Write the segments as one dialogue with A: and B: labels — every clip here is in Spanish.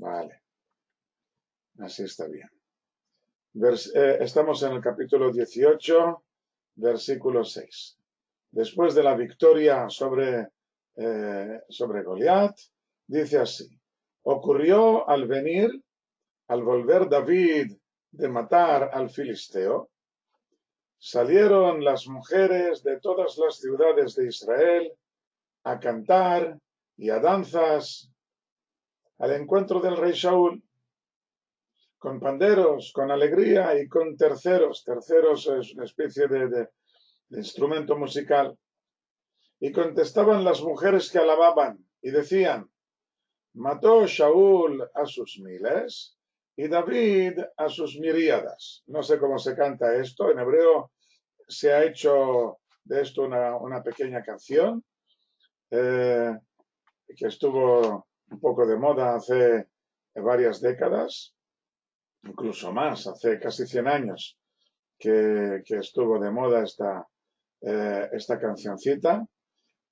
A: Vale, así está bien. Estamos en el capítulo 18, versículo 6. Después de la victoria sobre Goliat, dice así: ocurrió al volver David de matar al filisteo, salieron las mujeres de todas las ciudades de Israel a cantar y a danzas al encuentro del rey Saúl, con panderos, con alegría y con terceros. Terceros es una especie de instrumento musical. Y contestaban las mujeres que alababan y decían: mató Saúl a sus miles y David a sus miríadas. No sé cómo se canta esto. En hebreo se ha hecho de esto una pequeña canción que estuvo un poco de moda hace varias décadas, incluso más, hace casi 100 años que estuvo de moda esta cancioncita,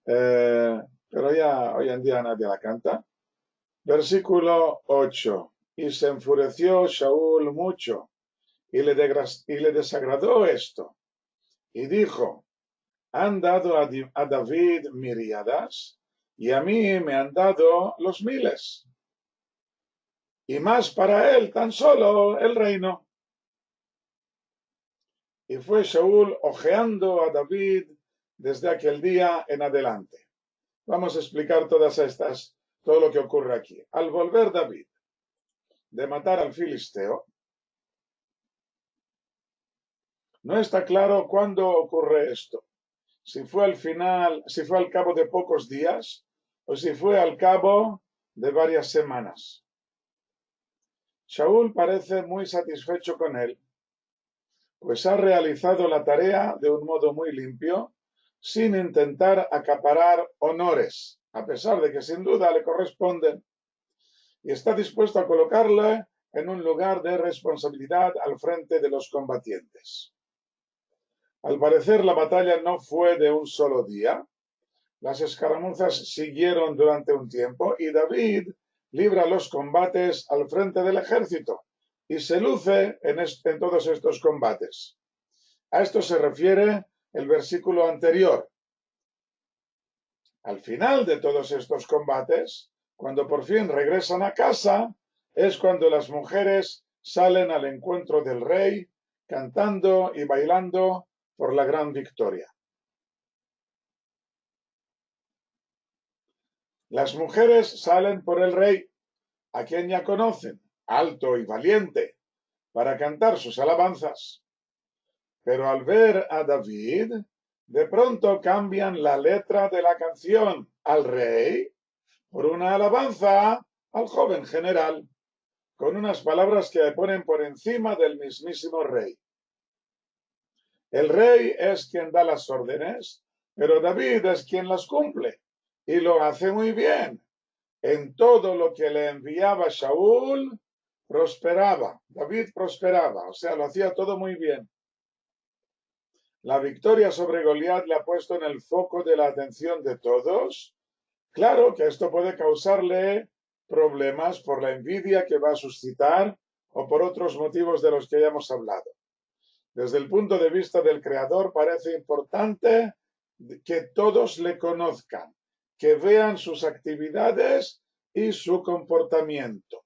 A: pero ya hoy en día nadie la canta. Versículo 8. Y se enfureció Saúl mucho y le desagradó esto, y dijo: han dado a David miríadas y a mí me han dado los miles, y más para él tan solo el reino. Y fue Saúl ojeando a David desde aquel día en adelante. Vamos a explicar todo lo que ocurre aquí. Al volver David de matar al filisteo, no está claro cuándo ocurre esto. Si fue al final, si fue al cabo de pocos días o si fue al cabo de varias semanas. Saúl parece muy satisfecho con él, pues ha realizado la tarea de un modo muy limpio, sin intentar acaparar honores, a pesar de que sin duda le corresponden, y está dispuesto a colocarle en un lugar de responsabilidad al frente de los combatientes. Al parecer la batalla no fue de un solo día. Las escaramuzas siguieron durante un tiempo y David libra los combates al frente del ejército y se luce en todos estos combates. A esto se refiere el versículo anterior. Al final de todos estos combates, cuando por fin regresan a casa, es cuando las mujeres salen al encuentro del rey, cantando y bailando por la gran victoria. Las mujeres salen por el rey, a quien ya conocen, alto y valiente, para cantar sus alabanzas. Pero al ver a David, de pronto cambian la letra de la canción al rey por una alabanza al joven general, con unas palabras que le ponen por encima del mismísimo rey. El rey es quien da las órdenes, pero David es quien las cumple, y lo hace muy bien. En todo lo que le enviaba Saúl, prosperaba. David prosperaba, o sea, lo hacía todo muy bien. La victoria sobre Goliat le ha puesto en el foco de la atención de todos. Claro que esto puede causarle problemas por la envidia que va a suscitar o por otros motivos de los que ya hemos hablado. Desde el punto de vista del creador, parece importante que todos le conozcan, que vean sus actividades y su comportamiento.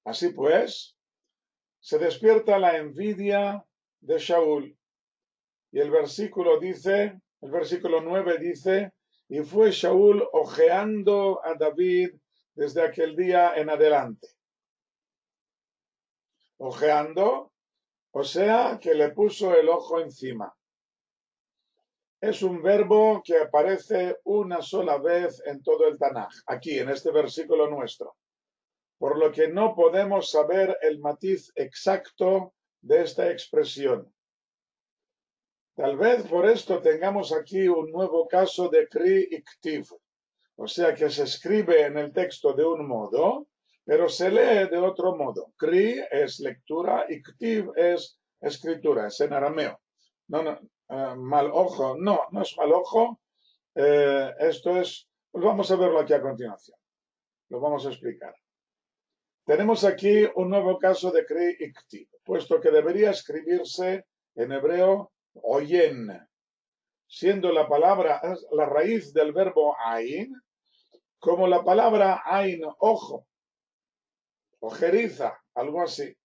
A: Así pues, se despierta la envidia de Saúl. Y el versículo 9 dice: y fue Saúl ojeando a David desde aquel día en adelante. Ojeando, o sea, que le puso el ojo encima. Es un verbo que aparece una sola vez en todo el Tanaj, aquí en este versículo nuestro, por lo que no podemos saber el matiz exacto de esta expresión. Tal vez por esto tengamos aquí un nuevo caso de Kri y Ktiv, o sea que se escribe en el texto de un modo, pero se lee de otro modo. Kri es lectura y Ktiv es escritura, es en arameo. No, mal ojo, no es mal ojo, esto es Pues vamos a verlo aquí a continuación. Lo vamos a explicar. Tenemos aquí un nuevo caso de Kri Iktiv, puesto que debería escribirse en hebreo oyen, siendo la palabra, la raíz del verbo ain, como la palabra ain, ojo, ojeriza, algo así.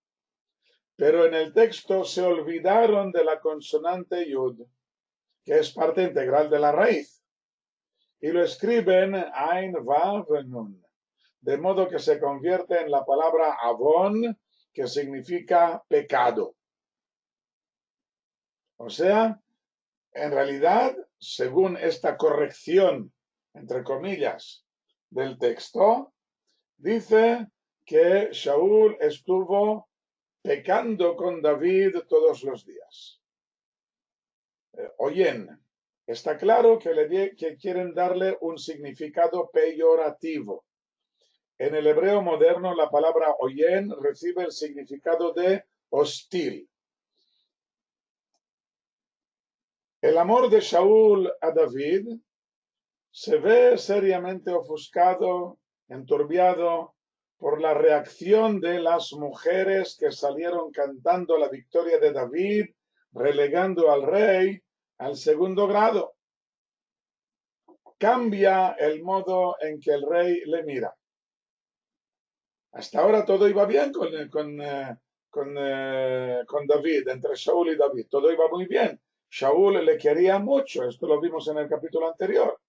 A: Pero en el texto se olvidaron de la consonante yud, que es parte integral de la raíz, y lo escriben ain, vav, nun, de modo que se convierte en la palabra avon, que significa pecado. O sea, en realidad, según esta corrección, entre comillas, del texto, dice que Shaul estuvo pecando con David todos los días. Oyen, está claro que quieren darle un significado peyorativo. En el hebreo moderno, la palabra oyen recibe el significado de hostil. El amor de Shaul a David se ve seriamente ofuscado, enturbiado por la reacción de las mujeres que salieron cantando la victoria de David, relegando al rey al segundo grado. Cambia el modo en que el rey le mira. Hasta ahora todo iba bien con David, entre Shaul y David, todo iba muy bien. Shaul le quería mucho, esto lo vimos en el capítulo anterior.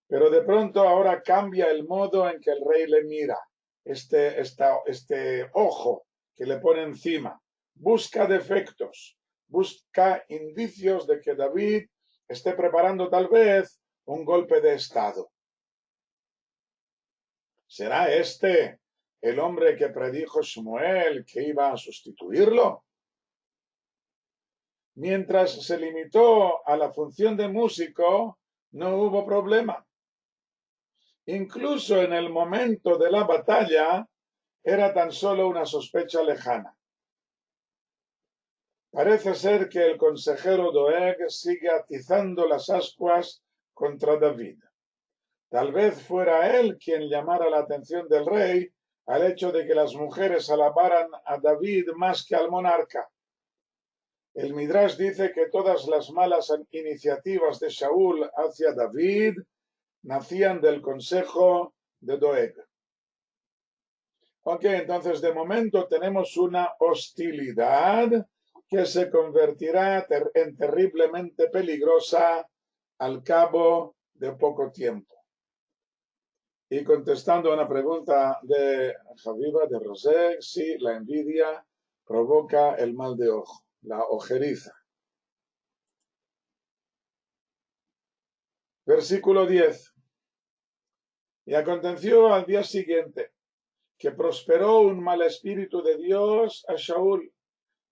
A: Pero de pronto ahora cambia el modo en que el rey le mira, este ojo que le pone encima. Busca defectos, busca indicios de que David esté preparando tal vez un golpe de estado. ¿Será este el hombre que predijo Shmuel que iba a sustituirlo? Mientras se limitó a la función de músico, no hubo problema. Incluso en el momento de la batalla, era tan solo una sospecha lejana. Parece ser que el consejero Doeg sigue atizando las ascuas contra David. Tal vez fuera él quien llamara la atención del rey al hecho de que las mujeres alabaran a David más que al monarca. El Midrash dice que todas las malas iniciativas de Shaul hacia David nacían del consejo de Doeg. Ok, entonces de momento tenemos una hostilidad que se convertirá en terriblemente peligrosa al cabo de poco tiempo. Y contestando a una pregunta de Javiva, de Rosé, sí, la envidia provoca el mal de ojo, la ojeriza. Versículo 10. Y aconteció al día siguiente que prosperó un mal espíritu de Dios a Shaul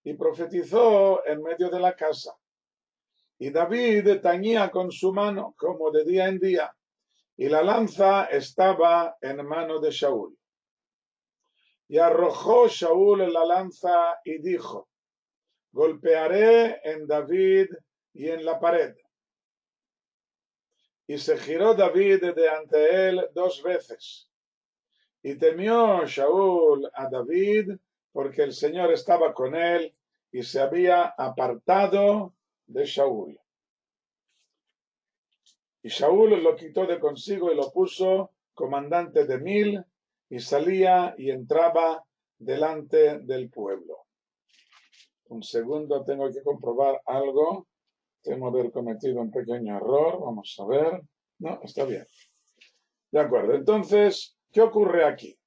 A: y profetizó en medio de la casa. Y David tañía con su mano como de día en día, y la lanza estaba en mano de Shaul. Y arrojó Shaul la lanza y dijo: golpearé en David y en la pared. Y se giró David de ante él 2 veces. Y temió Shaul a David, porque el Señor estaba con él, y se había apartado de Shaul. Y Shaul lo quitó de consigo y lo puso comandante de 1000, y salía y entraba delante del pueblo. Un segundo, tengo que comprobar algo. Temo haber cometido un pequeño error. Vamos a ver. No, está bien. De acuerdo. Entonces, ¿qué ocurre aquí?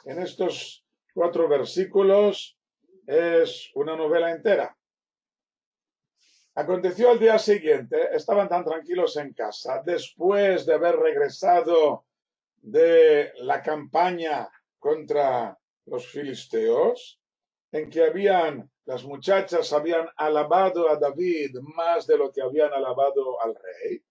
A: En estos 4 versículos es una novela entera. Aconteció al día siguiente, estaban tan tranquilos en casa, después de haber regresado de la campaña contra los filisteos, en que las muchachas habían alabado a David más de lo que habían alabado al rey.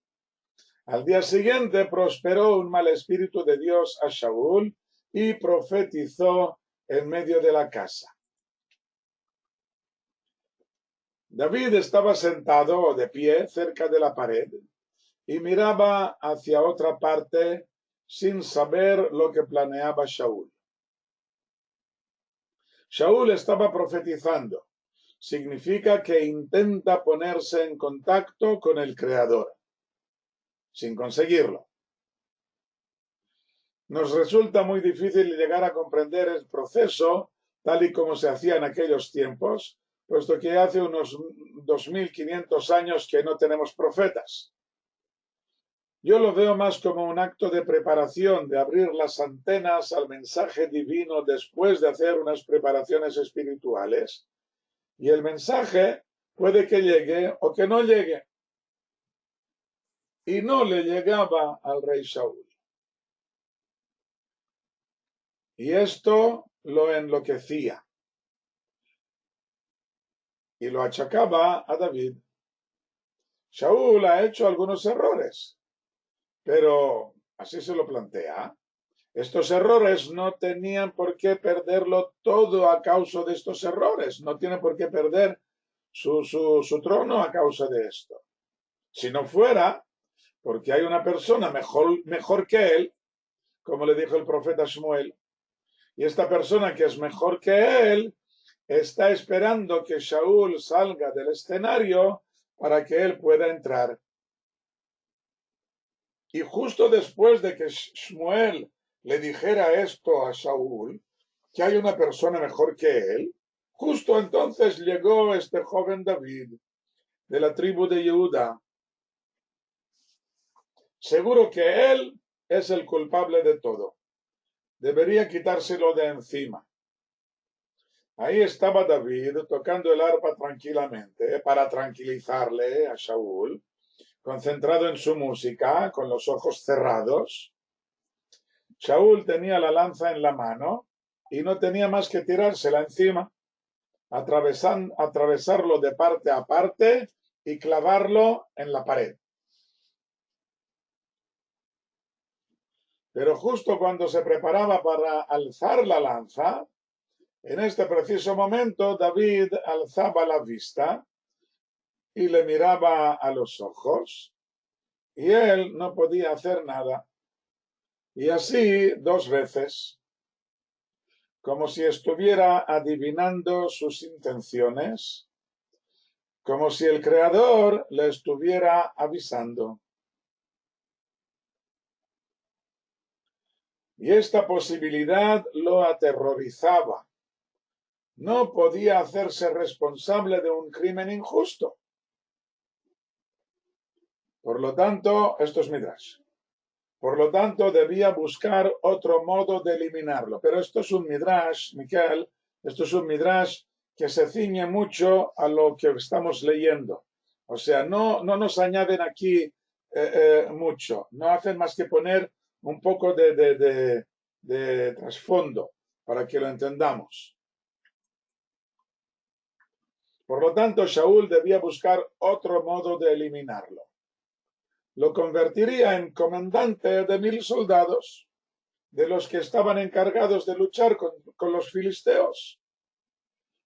A: Al día siguiente prosperó un mal espíritu de Dios a Shaul y profetizó en medio de la casa. David estaba sentado de pie cerca de la pared y miraba hacia otra parte sin saber lo que planeaba Shaul. Shaul estaba profetizando. Significa que intenta ponerse en contacto con el Creador, sin conseguirlo. Nos resulta muy difícil llegar a comprender el proceso tal y como se hacía en aquellos tiempos, puesto que hace unos 2500 años que no tenemos profetas. Yo lo veo más como un acto de preparación, de abrir las antenas al mensaje divino después de hacer unas preparaciones espirituales. Y el mensaje puede que llegue o que no llegue. Y no le llegaba al rey Saúl. Y esto lo enloquecía. Y lo achacaba a David. Saúl ha hecho algunos errores, pero así se lo plantea. Estos errores no tenían por qué perderlo todo a causa de estos errores. No tiene por qué perder su trono a causa de esto. Si no fuera, porque hay una persona mejor que él, como le dijo el profeta Shmuel, y esta persona que es mejor que él está esperando que Shaul salga del escenario para que él pueda entrar. Y justo después de que Shmuel le dijera esto a Shaul, que hay una persona mejor que él, justo entonces llegó este joven David de la tribu de Yehuda. Seguro que él es el culpable de todo. Debería quitárselo de encima. Ahí estaba David tocando el arpa tranquilamente para tranquilizarle a Shaul, concentrado en su música, con los ojos cerrados. Shaul tenía la lanza en la mano y no tenía más que tirársela encima, atravesarlo de parte a parte y clavarlo en la pared. Pero justo cuando se preparaba para alzar la lanza, en este preciso momento David alzaba la vista y le miraba a los ojos y él no podía hacer nada. Y así 2 veces, como si estuviera adivinando sus intenciones, como si el Creador le estuviera avisando. Y esta posibilidad lo aterrorizaba. No podía hacerse responsable de un crimen injusto. Por lo tanto, esto es Midrash. Por lo tanto, debía buscar otro modo de eliminarlo. Pero esto es un Midrash, Miquel, esto es un Midrash que se ciñe mucho a lo que estamos leyendo. O sea, no nos añaden aquí mucho, no hacen más que poner un poco de trasfondo para que lo entendamos. Por lo tanto, Shaul debía buscar otro modo de eliminarlo. Lo convertiría en comandante de 1000 soldados, de los que estaban encargados de luchar con los filisteos,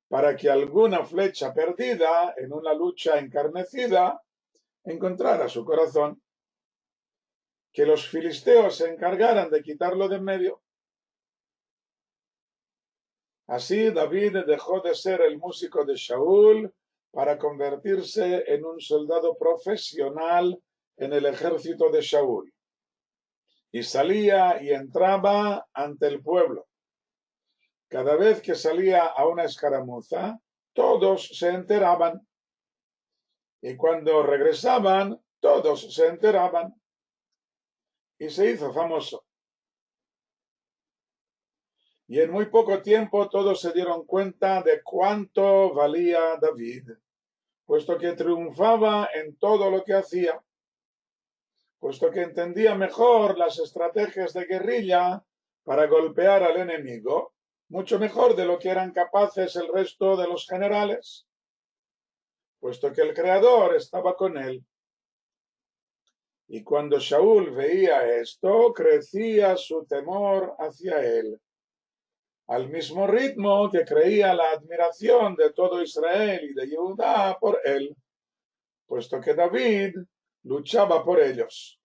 A: para que alguna flecha perdida en una lucha encarnecida encontrara su corazón, que los filisteos se encargaran de quitarlo de en medio. Así David dejó de ser el músico de Shaul para convertirse en un soldado profesional en el ejército de Shaul. Y salía y entraba ante el pueblo. Cada vez que salía a una escaramuza, todos se enteraban. Y cuando regresaban, todos se enteraban. Y se hizo famoso. Y en muy poco tiempo todos se dieron cuenta de cuánto valía David, puesto que triunfaba en todo lo que hacía, puesto que entendía mejor las estrategias de guerrilla para golpear al enemigo, mucho mejor de lo que eran capaces el resto de los generales, puesto que el Creador estaba con él. Y cuando Shaul veía esto, crecía su temor hacia él, al mismo ritmo que creía la admiración de todo Israel y de Judá por él, puesto que David luchaba por ellos.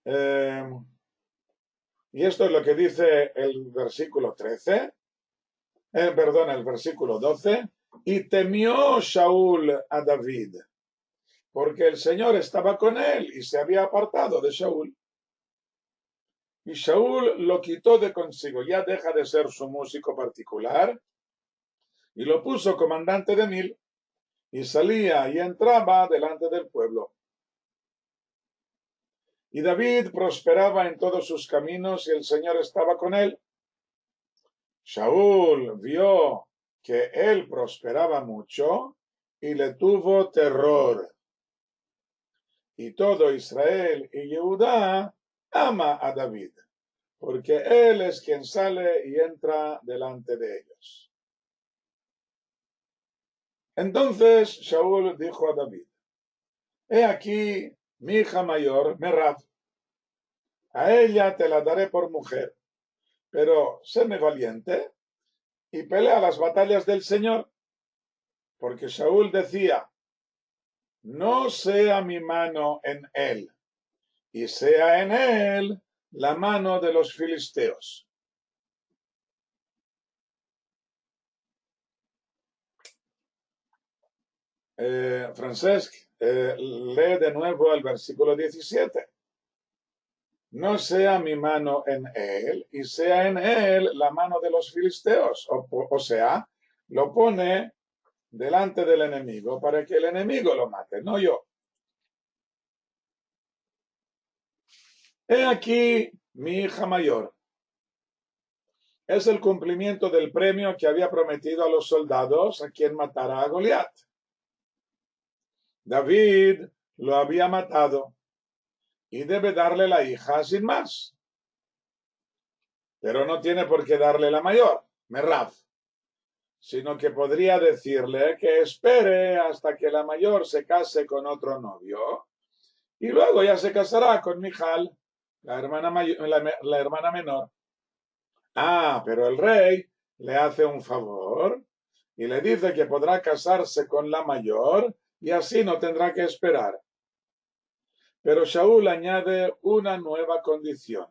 A: Y esto es lo que dice el versículo 13, perdón, el versículo 12. Y temió Shaul a David, porque el Señor estaba con él y se había apartado de Shaul. Y Shaul lo quitó de consigo, ya deja de ser su músico particular, y lo puso comandante de 1000, y salía y entraba delante del pueblo. Y David prosperaba en todos sus caminos, y el Señor estaba con él. Shaul vio que él prosperaba mucho, y le tuvo terror. Y todo Israel y Judá ama a David, porque él es quien sale y entra delante de ellos. Entonces Shaul dijo a David: he aquí mi hija mayor, Merab, a ella te la daré por mujer, pero séme valiente y pelea las batallas del Señor. Porque Shaul decía: no sea mi mano en él, y sea en él la mano de los filisteos. Francesc, lee de nuevo el versículo 17. No sea mi mano en él, y sea en él la mano de los filisteos. O sea, lo pone delante del enemigo para que el enemigo lo mate, no yo. He aquí mi hija mayor. Es el cumplimiento del premio que había prometido a los soldados a quien matara a Goliat. David lo había matado y debe darle la hija sin más. Pero no tiene por qué darle la mayor, Merab, sino que podría decirle que espere hasta que la mayor se case con otro novio y luego ya se casará con Michal, la hermana menor. Ah, pero el rey le hace un favor y le dice que podrá casarse con la mayor y así no tendrá que esperar. Pero Shaul añade una nueva condición: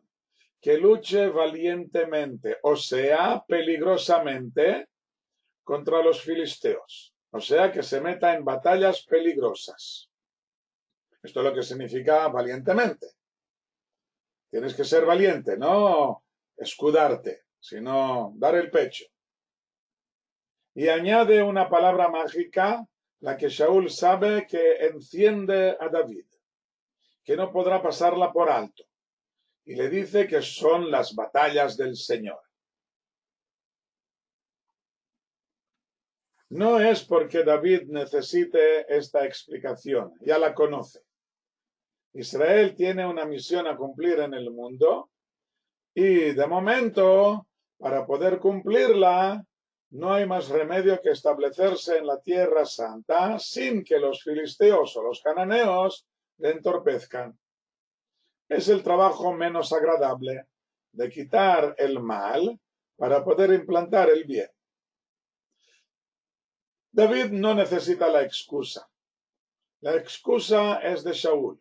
A: que luche valientemente, o sea, peligrosamente, contra los filisteos. O sea, que se meta en batallas peligrosas. Esto es lo que significa valientemente. Tienes que ser valiente, no escudarte, sino dar el pecho. Y añade una palabra mágica, la que Shaul sabe que enciende a David, que no podrá pasarla por alto. Y le dice que son las batallas del Señor. No es porque David necesite esta explicación, ya la conoce. Israel tiene una misión a cumplir en el mundo y de momento, para poder cumplirla, no hay más remedio que establecerse en la tierra santa sin que los filisteos o los cananeos le entorpezcan. Es el trabajo menos agradable de quitar el mal para poder implantar el bien. David no necesita la excusa. La excusa es de Shaul,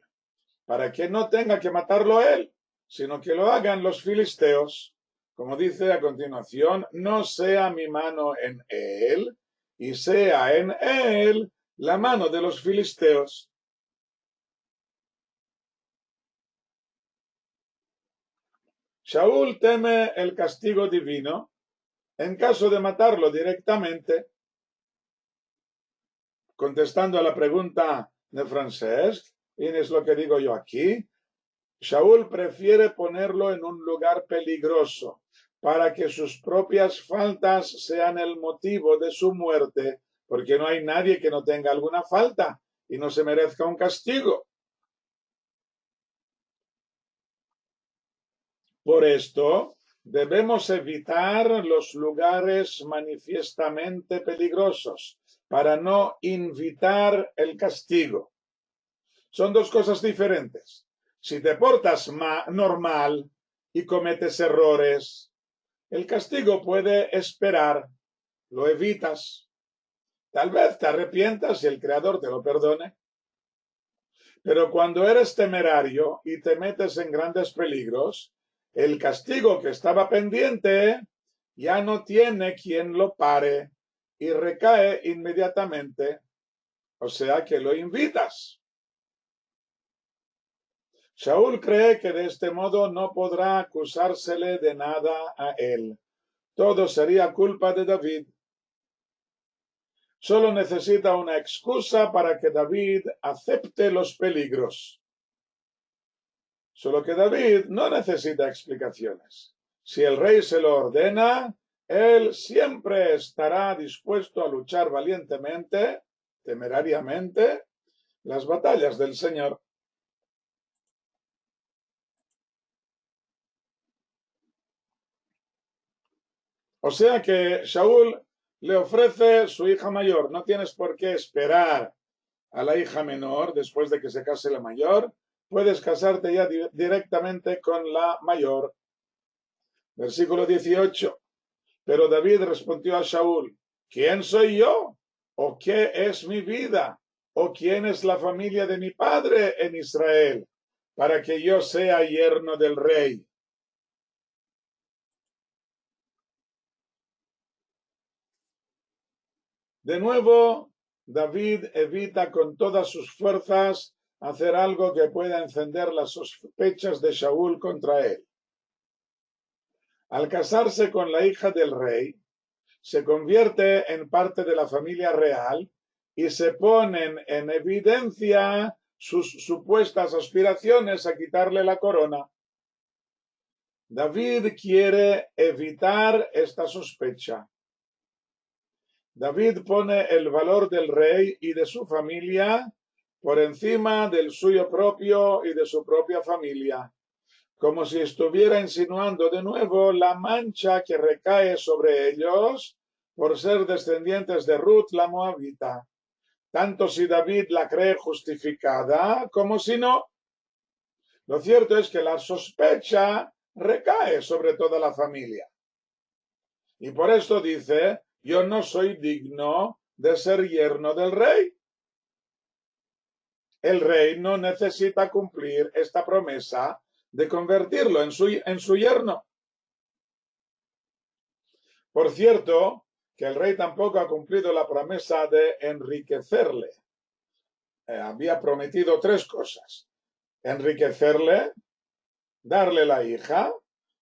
A: para que no tenga que matarlo él, sino que lo hagan los filisteos. Como dice a continuación: no sea mi mano en él, y sea en él la mano de los filisteos. Shaul teme el castigo divino en caso de matarlo directamente. Contestando a la pregunta de Francesc, y es lo que digo yo aquí, Shaul prefiere ponerlo en un lugar peligroso para que sus propias faltas sean el motivo de su muerte, porque no hay nadie que no tenga alguna falta y no se merezca un castigo. Por esto, debemos evitar los lugares manifiestamente peligrosos para no invitar el castigo. Son dos cosas diferentes. Si te portas normal y cometes errores, el castigo puede esperar, lo evitas. Tal vez te arrepientas y el Creador te lo perdone. Pero cuando eres temerario y te metes en grandes peligros, el castigo que estaba pendiente ya no tiene quien lo pare y recae inmediatamente. O sea que lo invitas. Shaul cree que de este modo no podrá acusársele de nada a él. Todo sería culpa de David. Solo necesita una excusa para que David acepte los peligros. Solo que David no necesita explicaciones. Si el rey se lo ordena, él siempre estará dispuesto a luchar valientemente, temerariamente, las batallas del Señor. O sea que Shaul le ofrece su hija mayor. No tienes por qué esperar a la hija menor después de que se case la mayor. Puedes casarte ya directamente con la mayor. Versículo 18. Pero David respondió a Shaul: ¿quién soy yo? ¿O qué es mi vida? ¿O quién es la familia de mi padre en Israel para que yo sea yerno del rey? De nuevo, David evita con todas sus fuerzas hacer algo que pueda encender las sospechas de Shaul contra él. Al casarse con la hija del rey, se convierte en parte de la familia real y se ponen en evidencia sus supuestas aspiraciones a quitarle la corona. David quiere evitar esta sospecha. David pone el valor del rey y de su familia por encima del suyo propio y de su propia familia, como si estuviera insinuando de nuevo la mancha que recae sobre ellos por ser descendientes de Ruth la Moabita, tanto si David la cree justificada como si no. Lo cierto es que la sospecha recae sobre toda la familia. Y por esto dice: yo no soy digno de ser yerno del rey. El rey no necesita cumplir esta promesa de convertirlo en su yerno. Por cierto, que el rey tampoco ha cumplido la promesa de enriquecerle. Había prometido tres cosas: enriquecerle, darle la hija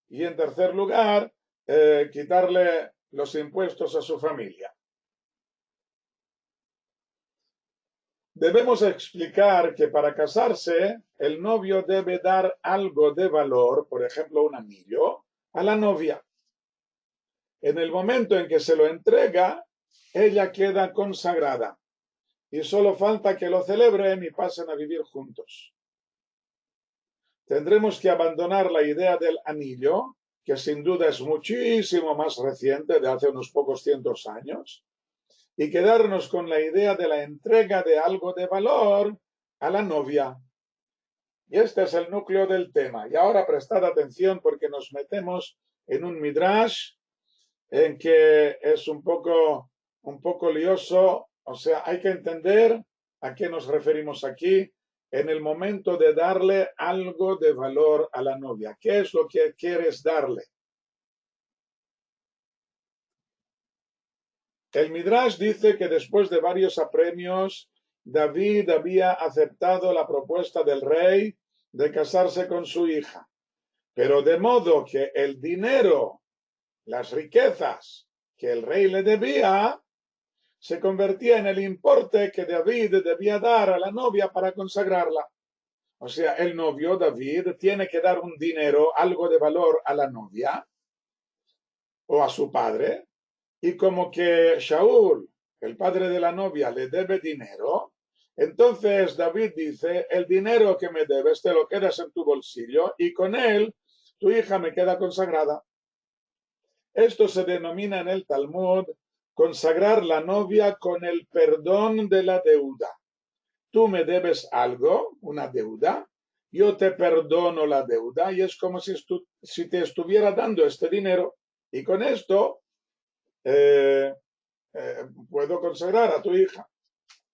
A: y, en tercer lugar, quitarle los impuestos a su familia. Debemos explicar que para casarse el novio debe dar algo de valor, por ejemplo un anillo, a la novia. En el momento en que se lo entrega, ella queda consagrada y solo falta que lo celebren y pasen a vivir juntos. Tendremos que abandonar la idea del anillo, que sin duda es muchísimo más reciente, de hace unos pocos cientos años, y quedarnos con la idea de la entrega de algo de valor a la novia. Y este es el núcleo del tema. Y ahora prestad atención porque nos metemos en un midrash en que es un poco lioso. O sea, hay que entender a qué nos referimos aquí en el momento de darle algo de valor a la novia. ¿Qué es lo que quieres darle? El Midrash dice que después de varios apremios, David había aceptado la propuesta del rey de casarse con su hija, pero de modo que el dinero, las riquezas que el rey le debía, se convertía en el importe que David debía dar a la novia para consagrarla. O sea, el novio, David, tiene que dar un dinero, algo de valor a la novia o a su padre, y como que Shaul, el padre de la novia, le debe dinero, entonces David dice: el dinero que me debes te lo quedas en tu bolsillo y con él tu hija me queda consagrada. Esto se denomina en el Talmud consagrar la novia con el perdón de la deuda. Tú me debes algo, una deuda, yo te perdono la deuda y es como si te estuviera dando este dinero y con esto eh, puedo consagrar a tu hija.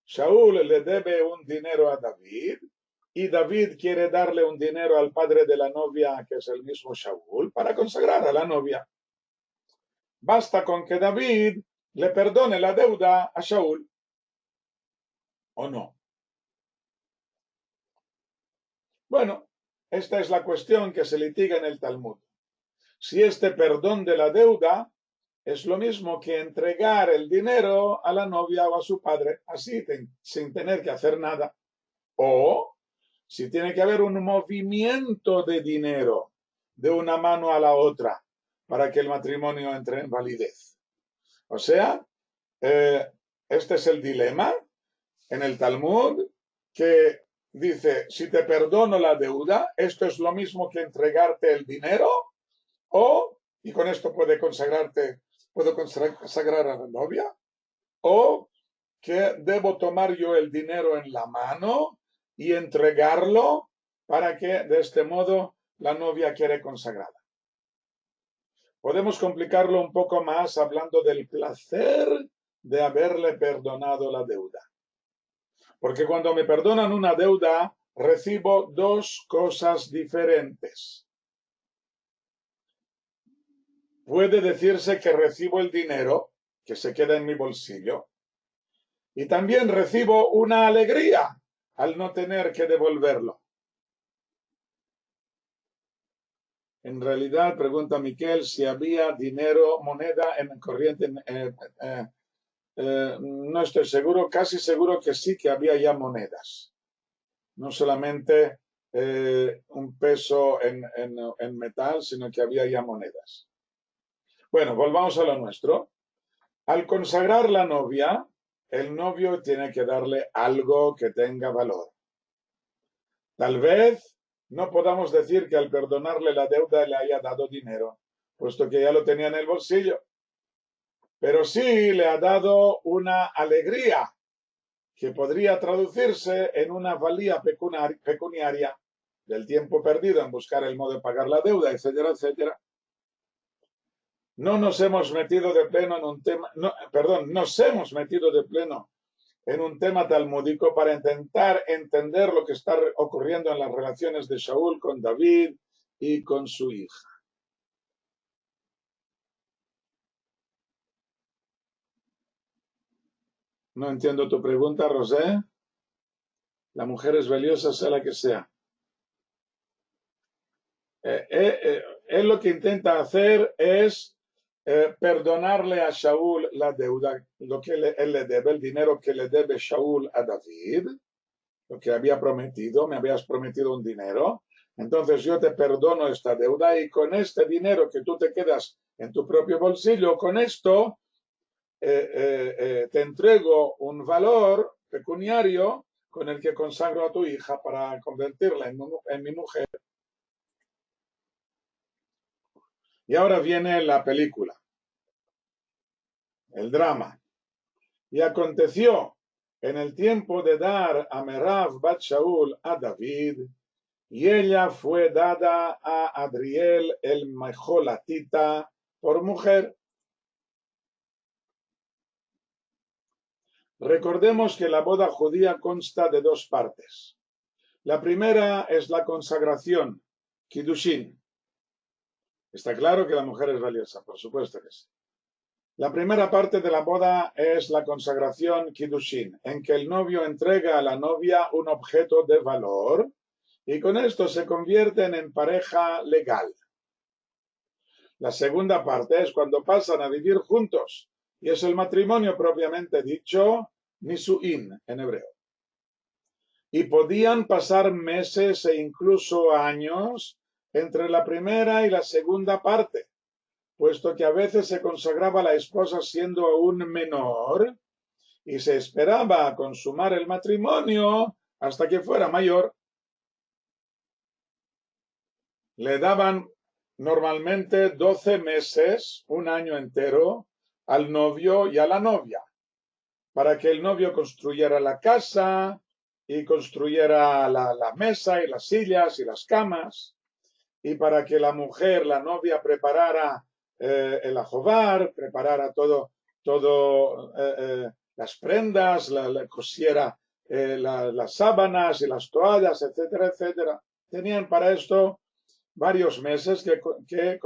A: Shaul le debe un dinero a David y David quiere darle un dinero al padre de la novia, que es el mismo Shaul, para consagrar a la novia. Basta con que David le perdone la deuda a Shaul, ¿o no? Bueno, esta es la cuestión que se litiga en el Talmud. Si este perdón de la deuda es lo mismo que entregar el dinero a la novia o a su padre, así sin tener que hacer nada, o si tiene que haber un movimiento de dinero de una mano a la otra para que el matrimonio entre en validez. O sea, este es el dilema en el Talmud, que dice, si te perdono la deuda, esto es lo mismo que entregarte el dinero, y con esto puedo consagrar a la novia, o que debo tomar yo el dinero en la mano y entregarlo para que de este modo la novia quede consagrada. Podemos complicarlo un poco más hablando del placer de haberle perdonado la deuda. Porque cuando me perdonan una deuda, recibo dos cosas diferentes. Puede decirse que recibo el dinero, que se queda en mi bolsillo, y también recibo una alegría al no tener que devolverlo. En realidad, pregunta Miquel si había dinero, moneda en corriente. No estoy seguro, casi seguro que sí que había ya monedas. No solamente un peso en metal, sino que había ya monedas. Bueno, volvamos a lo nuestro. Al consagrar la novia, el novio tiene que darle algo que tenga valor. Tal vez no podamos decir que al perdonarle la deuda le haya dado dinero, puesto que ya lo tenía en el bolsillo. Pero sí le ha dado una alegría que podría traducirse en una valía pecuniaria del tiempo perdido en buscar el modo de pagar la deuda, etcétera, etcétera. No nos hemos metido de pleno en un tema, nos hemos metido de pleno en un tema talmúdico para intentar entender lo que está ocurriendo en las relaciones de Shaul con David y con su hija. No entiendo tu pregunta, Rosé. La mujer es valiosa, sea la que sea. Él lo que intenta hacer es perdonarle a Shaul la deuda, lo que él le debe, el dinero que le debe Shaul a David, lo que había prometido, me habías prometido un dinero, entonces yo te perdono esta deuda y con este dinero que tú te quedas en tu propio bolsillo, con esto te entrego un valor pecuniario con el que consagro a tu hija para convertirla en mi mujer. Y ahora viene la película, el drama. Y aconteció en el tiempo de dar a Merav bat Shaul a David, y ella fue dada a Adriel el Mejolatita por mujer. Recordemos que la boda judía consta de dos partes. La primera es la consagración, Kiddushin. Está claro que la mujer es valiosa, por supuesto que sí. La primera parte de la boda es la consagración Kiddushin, en que el novio entrega a la novia un objeto de valor y con esto se convierten en pareja legal. La segunda parte es cuando pasan a vivir juntos y es el matrimonio propiamente dicho, Nisuin en hebreo. Y podían pasar meses e incluso años entre la primera y la segunda parte, puesto que a veces se consagraba a la esposa siendo aún menor y se esperaba a consumar el matrimonio hasta que fuera mayor. Le daban normalmente 12 meses, un año entero, al novio y a la novia, para que el novio construyera la casa y construyera la mesa y las sillas y las camas, y para que la mujer, la novia, preparara el ajovar, preparara todo las prendas, la cosiera las sábanas y las toallas, etcétera, etcétera. Tenían para esto varios meses que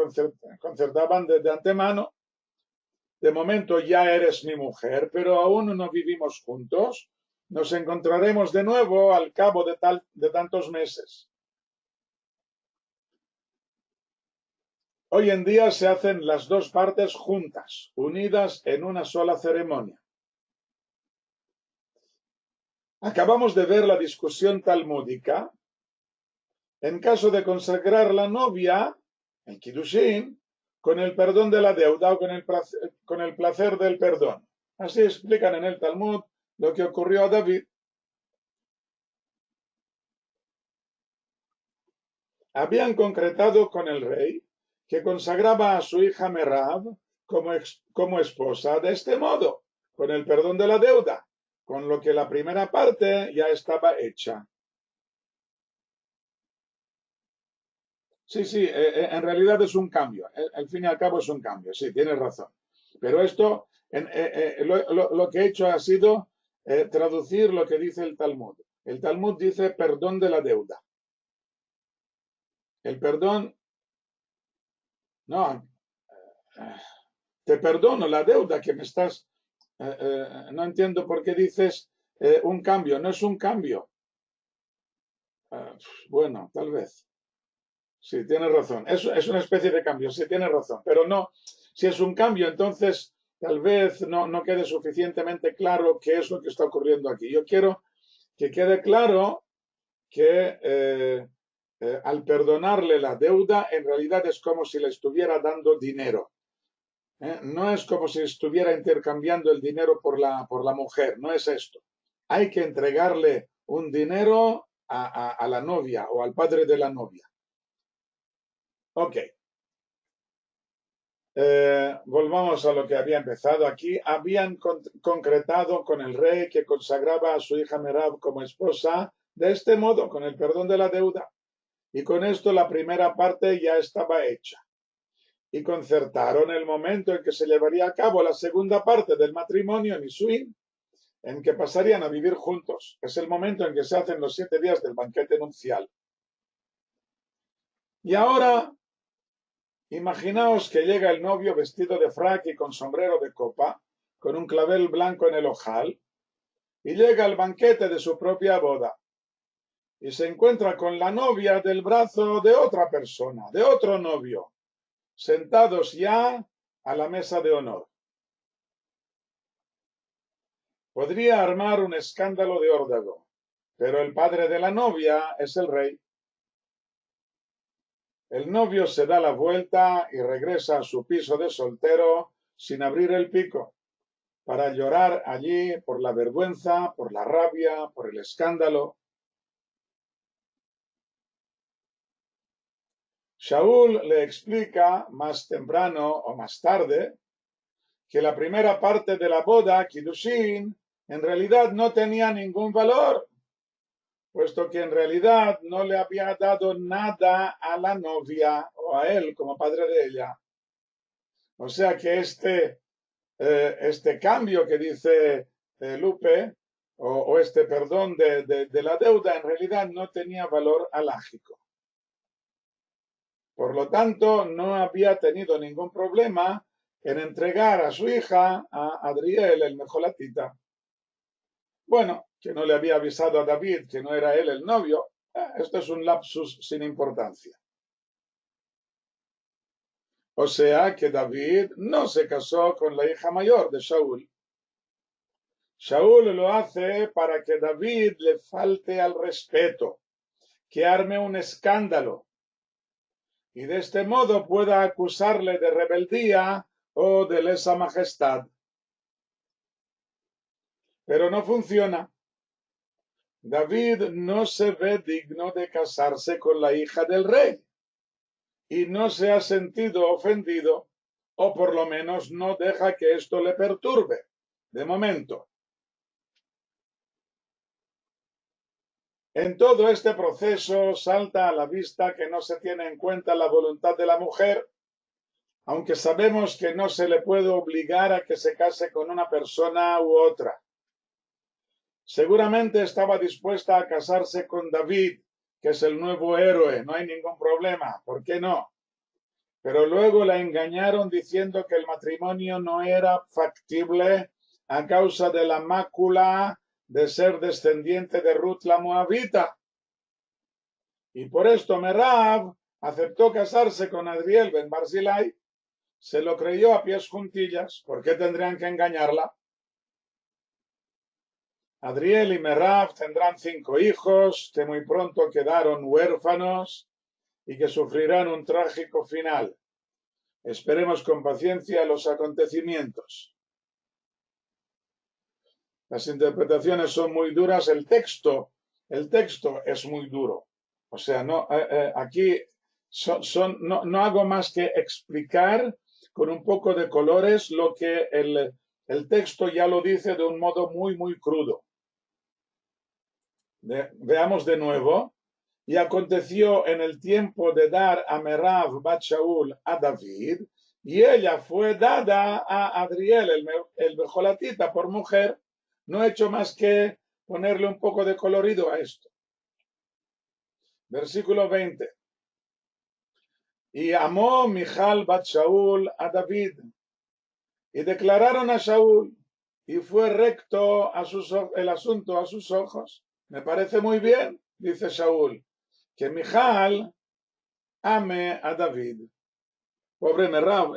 A: concertaban de antemano. De momento ya eres mi mujer, pero aún no vivimos juntos. Nos encontraremos de nuevo al cabo de tantos meses. Hoy en día se hacen las dos partes juntas, unidas en una sola ceremonia. Acabamos de ver la discusión talmúdica. En caso de consagrar la novia, el Kiddushin, con el perdón de la deuda o con el placer del perdón. Así explican en el Talmud lo que ocurrió a David. Habían concretado con el rey que consagraba a su hija Merab como esposa de este modo, con el perdón de la deuda, con lo que la primera parte ya estaba hecha. Sí, en realidad es un cambio. Al fin y al cabo es un cambio, sí, tienes razón. Pero esto, lo que he hecho ha sido traducir lo que dice el Talmud. El Talmud dice perdón de la deuda. El perdón, no, te perdono la deuda que me estás, no entiendo por qué dices un cambio, no es un cambio. Bueno, tal vez. Sí, tienes razón. Es una especie de cambio, sí, tienes razón. Pero no, si es un cambio, entonces tal vez no quede suficientemente claro qué es lo que está ocurriendo aquí. Yo quiero que quede claro que al perdonarle la deuda, en realidad es como si le estuviera dando dinero. No es como si estuviera intercambiando el dinero por la mujer, no es esto. Hay que entregarle un dinero a la novia o al padre de la novia. Ok. Volvamos a lo que había empezado aquí. Habían concretado con el rey que consagraba a su hija Merab como esposa de este modo, con el perdón de la deuda. Y con esto la primera parte ya estaba hecha. Y concertaron el momento en que se llevaría a cabo la segunda parte del matrimonio en Isuín, en que pasarían a vivir juntos. Es el momento en que se hacen los 7 días del banquete nupcial. Y ahora imaginaos que llega el novio vestido de frac y con sombrero de copa, con un clavel blanco en el ojal, y llega al banquete de su propia boda, y se encuentra con la novia del brazo de otra persona, de otro novio, sentados ya a la mesa de honor. Podría armar un escándalo de órdago, pero el padre de la novia es el rey. El novio se da la vuelta y regresa a su piso de soltero sin abrir el pico, para llorar allí por la vergüenza, por la rabia, por el escándalo. Shaul le explica más temprano o más tarde que la primera parte de la boda, Kiddushin, en realidad no tenía ningún valor, puesto que en realidad no le había dado nada a la novia o a él como padre de ella. O sea que este cambio que dice Lupe, o este perdón de la deuda, en realidad no tenía valor alágico. Por lo tanto, no había tenido ningún problema en entregar a su hija a Adriel, el mejolatita. Bueno, que no le había avisado a David que no era él el novio, esto es un lapsus sin importancia. O sea que David no se casó con la hija mayor de Shaul. Shaul lo hace para que David le falte al respeto, que arme un escándalo y de este modo pueda acusarle de rebeldía o de lesa majestad. Pero no funciona. David no se ve digno de casarse con la hija del rey y no se ha sentido ofendido, o por lo menos no deja que esto le perturbe, de momento. En todo este proceso salta a la vista que no se tiene en cuenta la voluntad de la mujer, aunque sabemos que no se le puede obligar a que se case con una persona u otra. Seguramente estaba dispuesta a casarse con David, que es el nuevo héroe, no hay ningún problema, ¿por qué no? Pero luego la engañaron diciendo que el matrimonio no era factible a causa de la mácula de ser descendiente de Ruth la Moabita. Y por esto Merab aceptó casarse con Adriel ben Barzilai, se lo creyó a pies juntillas. ¿Por qué tendrían que engañarla? Adriel y Merab tendrán 5 hijos que muy pronto quedaron huérfanos y que sufrirán un trágico final. Esperemos con paciencia los acontecimientos. Las interpretaciones son muy duras, el texto es muy duro. O sea, no, aquí no hago más que explicar con un poco de colores lo que el texto ya lo dice de un modo muy, muy crudo. Veamos de nuevo. Y aconteció en el tiempo de dar a Merab bat Shaul a David, y ella fue dada a Adriel, el Bejolatita, por mujer. No he hecho más que ponerle un poco de colorido a esto. Versículo 20. Y amó Michal bat Shaul a David, y declararon a Shaul, y fue recto el asunto a sus ojos. Me parece muy bien, dice Shaul, que Michal ame a David. Pobre Merab,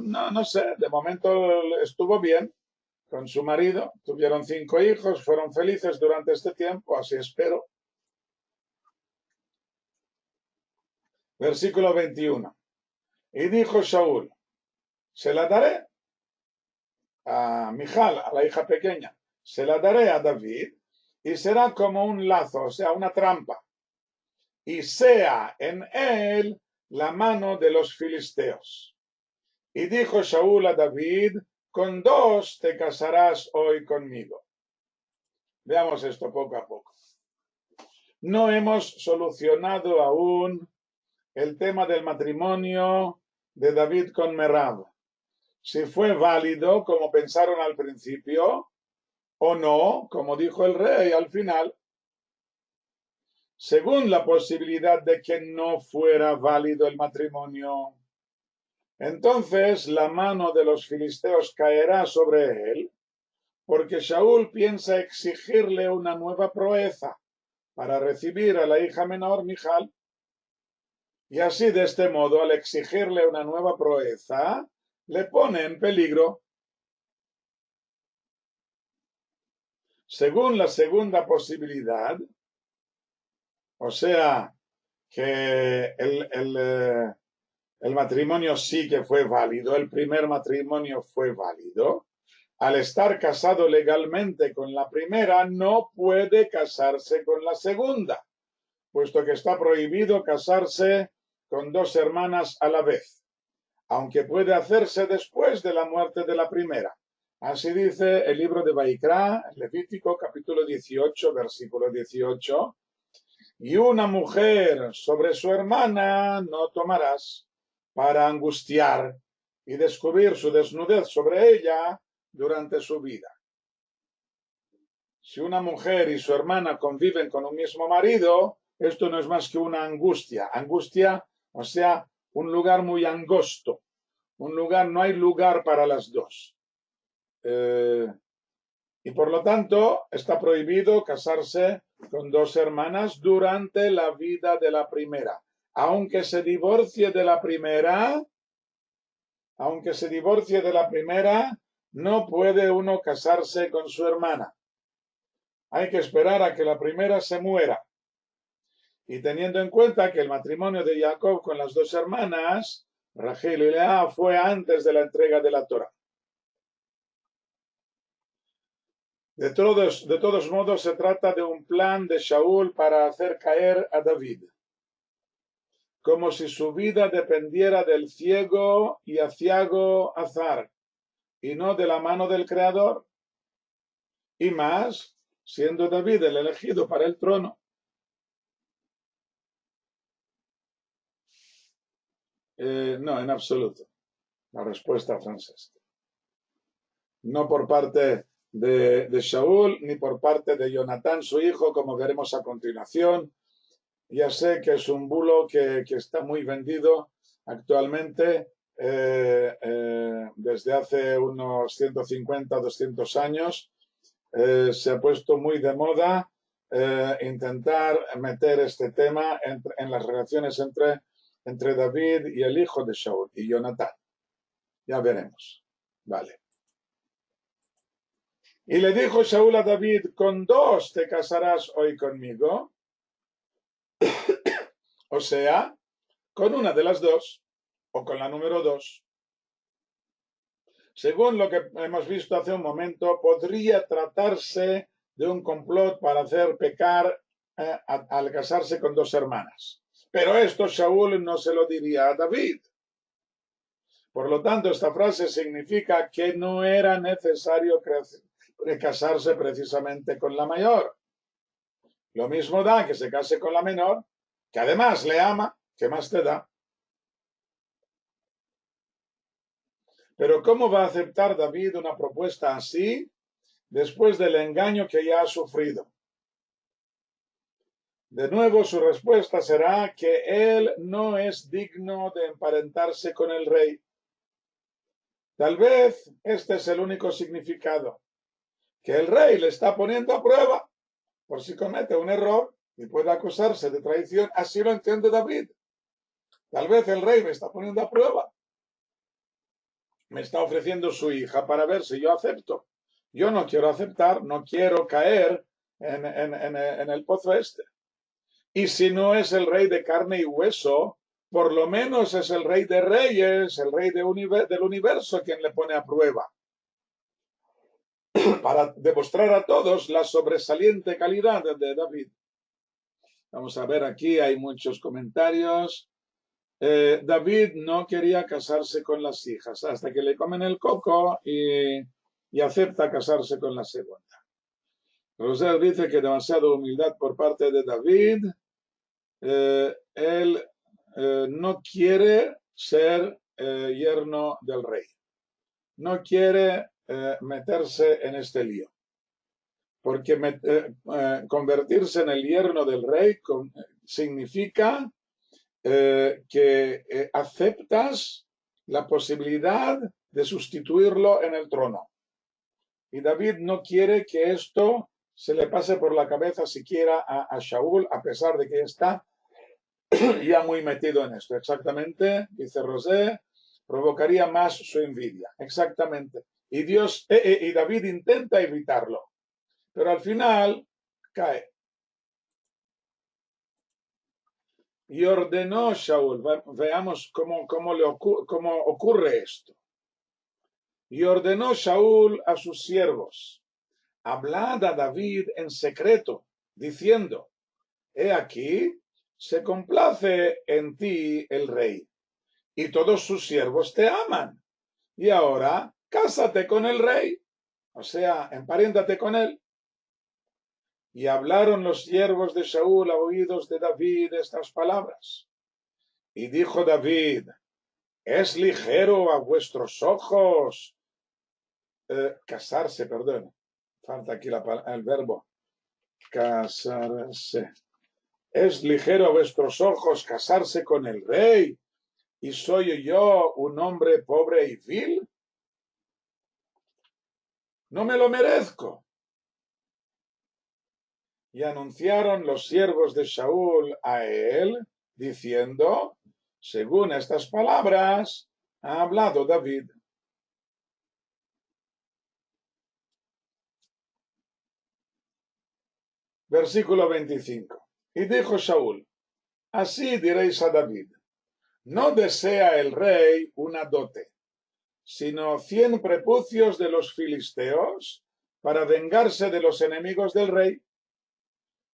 A: no sé, de momento estuvo bien con su marido, tuvieron 5 hijos, fueron felices durante este tiempo, así espero. Versículo 21. Y dijo Shaul, se la daré a Michal, a la hija pequeña, se la daré a David y será como un lazo, o sea, una trampa, y sea en él la mano de los filisteos. Y dijo Shaul a David, con 2 te casarás hoy conmigo. Veamos esto poco a poco. No hemos solucionado aún el tema del matrimonio de David con Merab. Si fue válido, como pensaron al principio, o no, como dijo el rey al final. Según la posibilidad de que no fuera válido el matrimonio, entonces la mano de los filisteos caerá sobre él, porque Shaul piensa exigirle una nueva proeza para recibir a la hija menor, Michal, y así de este modo, al exigirle una nueva proeza, le pone en peligro. Según la segunda posibilidad, o sea, que el matrimonio sí que fue válido, el primer matrimonio fue válido, al estar casado legalmente con la primera, no puede casarse con la segunda, puesto que está prohibido casarse con 2 hermanas a la vez, aunque puede hacerse después de la muerte de la primera. Así dice el libro de Vaikra, Levítico capítulo 18, versículo 18. Y una mujer sobre su hermana no tomarás para angustiar y descubrir su desnudez sobre ella durante su vida. Si una mujer y su hermana conviven con un mismo marido, esto no es más que una angustia. Angustia, o sea, un lugar muy angosto. No hay lugar para las dos. Y por lo tanto está prohibido casarse con 2 hermanas durante la vida de la primera. Aunque se divorcie de la primera, no puede uno casarse con su hermana. Hay que esperar a que la primera se muera. Y teniendo en cuenta que el matrimonio de Jacob con las 2 hermanas, Rachel y Lea, fue antes de la entrega de la Torá. De todos modos, se trata de un plan de Shaul para hacer caer a David, como si su vida dependiera del ciego y aciago azar, y no de la mano del Creador. Y más, siendo David el elegido para el trono. No, en absoluto. La respuesta francesa. No por parte de Shaul, ni por parte de Jonatán, su hijo, como veremos a continuación. Ya sé que es un bulo que está muy vendido actualmente, desde hace unos 150, 200 años. Se ha puesto muy de moda intentar meter este tema en las relaciones entre David y el hijo de Shaul, y Jonatán. Ya veremos. Vale. Y le dijo Shaul a David, con dos te casarás hoy conmigo. O sea, con una de las dos, o con la número dos. Según lo que hemos visto hace un momento, podría tratarse de un complot para hacer pecar al casarse con dos hermanas. Pero esto Shaul no se lo diría a David. Por lo tanto, esta frase significa que no era necesario casarse precisamente con la mayor. Lo mismo da que se case con la menor, que además le ama, ¿qué más te da? Pero ¿cómo va a aceptar David una propuesta así después del engaño que ya ha sufrido? De nuevo, su respuesta será que él no es digno de emparentarse con el rey. Tal vez este es el único significado, que el rey le está poniendo a prueba por si comete un error y puede acusarse de traición. Así lo entiende David. Tal vez el rey me está poniendo a prueba. Me está ofreciendo su hija para ver si yo acepto. Yo no quiero aceptar, no quiero caer en el pozo este. Y si no es el rey de carne y hueso, por lo menos es el rey de reyes, el rey del universo quien le pone a prueba, para demostrar a todos la sobresaliente calidad de David. Vamos a ver aquí, hay muchos comentarios. David no quería casarse con las hijas hasta que le comen el coco y acepta casarse con la segunda. Roser dice que demasiada humildad por parte de David. Él no quiere ser yerno del rey. No quiere meterse en este lío. Porque convertirse en el yerno del rey significa que aceptas la posibilidad de sustituirlo en el trono. Y David no quiere que esto se le pase por la cabeza siquiera a Shaul, a pesar de que está ya muy metido en esto. Exactamente, dice Rosé, provocaría más su envidia. Exactamente. Y David intenta evitarlo, pero al final cae. Y ordenó Shaul, veamos cómo ocurre esto. Y ordenó Shaul a sus siervos, hablad a David en secreto, diciendo, he aquí, se complace en ti el rey, y todos sus siervos te aman. Y ahora, cásate con el rey, o sea, emparéntate con él. Y hablaron los siervos de Shaul a oídos de David estas palabras. Y dijo David, es ligero a vuestros ojos casarse, perdón, falta aquí el verbo, casarse. Es ligero a vuestros ojos casarse con el rey, y soy yo un hombre pobre y vil. No me lo merezco. Y anunciaron los siervos de Shaul a él, diciendo, según estas palabras, ha hablado David. Versículo 25. Y dijo Shaul, así diréis a David, no desea el rey una dote, sino 100 prepucios de los filisteos para vengarse de los enemigos del rey.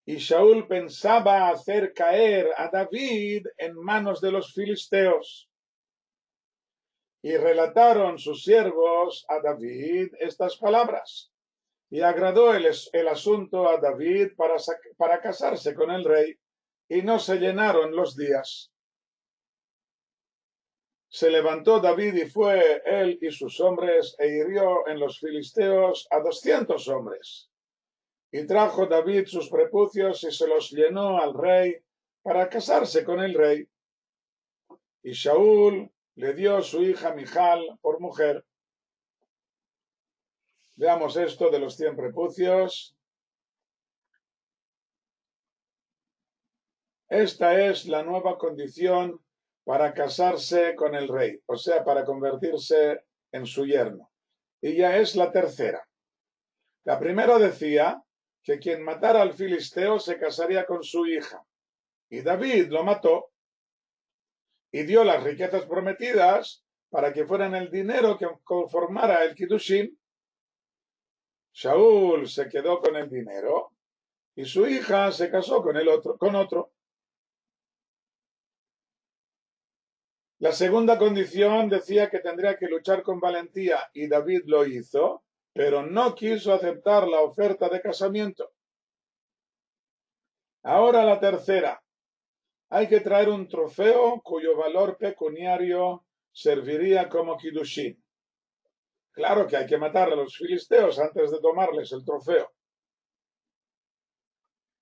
A: Y Shaul pensaba hacer caer a David en manos de los filisteos. Y relataron sus siervos a David estas palabras. Y agradó el asunto a David para casarse con el rey, y no se llenaron los días. se levantó David y fue él y sus hombres e hirió en los filisteos a 200 hombres. Y trajo David sus prepucios y se los llenó al rey para casarse con el rey. Y Shaul le dio su hija Mijal por mujer. Veamos esto de los 100 prepucios. Esta es la nueva condición para casarse con el rey, o sea, para convertirse en su yerno. Y ya es la tercera. La primera decía que quien matara al filisteo se casaría con su hija. Y David lo mató y dio las riquezas prometidas para que fueran el dinero que conformara el Kiddushin. Shaul se quedó con el dinero y su hija se casó con otro. La segunda condición decía que tendría que luchar con valentía y David lo hizo, pero no quiso aceptar la oferta de casamiento. Ahora la tercera. Hay que traer un trofeo cuyo valor pecuniario serviría como Kiddushin. Claro que hay que matar a los filisteos antes de tomarles el trofeo.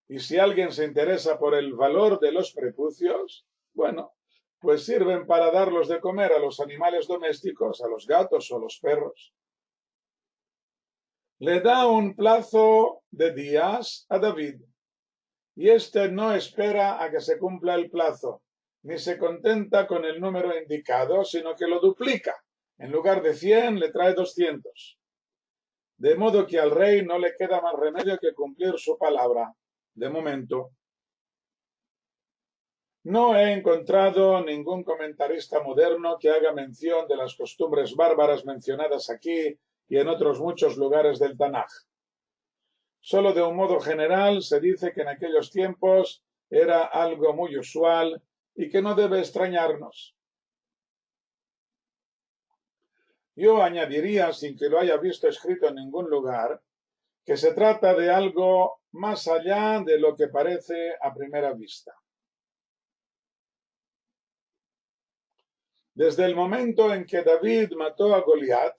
A: Y si alguien se interesa por el valor de los prepucios, bueno, pues sirven para darlos de comer a los animales domésticos, a los gatos o a los perros. Le da un plazo de días a David, y éste no espera a que se cumpla el plazo, ni se contenta con el número indicado, sino que lo duplica. En lugar de 100 le trae 200. De modo que al rey no le queda más remedio que cumplir su palabra, de momento. No he encontrado ningún comentarista moderno que haga mención de las costumbres bárbaras mencionadas aquí y en otros muchos lugares del Tanaj. Solo de un modo general se dice que en aquellos tiempos era algo muy usual y que no debe extrañarnos. Yo añadiría, sin que lo haya visto escrito en ningún lugar, que se trata de algo más allá de lo que parece a primera vista. Desde el momento en que David mató a Goliat,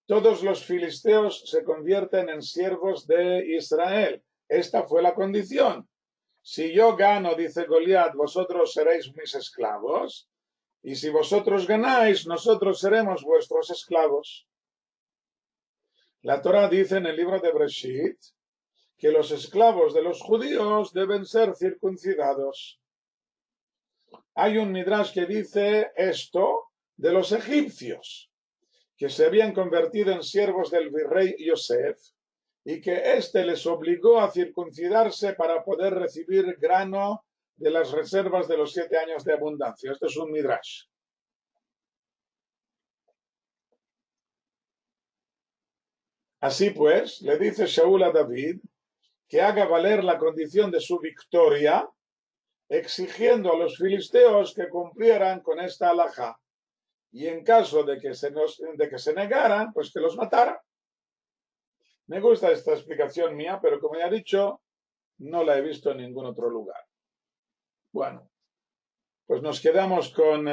A: todos los filisteos se convierten en siervos de Israel. Esta fue la condición. Si yo gano, dice Goliat, vosotros seréis mis esclavos, y si vosotros ganáis, nosotros seremos vuestros esclavos. La Torá dice en el libro de Breshit que los esclavos de los judíos deben ser circuncidados. Hay un midrash que dice esto de los egipcios, que se habían convertido en siervos del virrey Yosef y que éste les obligó a circuncidarse para poder recibir grano de las reservas de los 7 años de abundancia. Esto es un midrash. Así pues, le dice Shaul a David que haga valer la condición de su victoria, exigiendo a los filisteos que cumplieran con esta alajá. Y en caso de que se negaran, pues que los matara. Me gusta esta explicación mía, pero como ya he dicho, no la he visto en ningún otro lugar. Bueno, pues nos quedamos con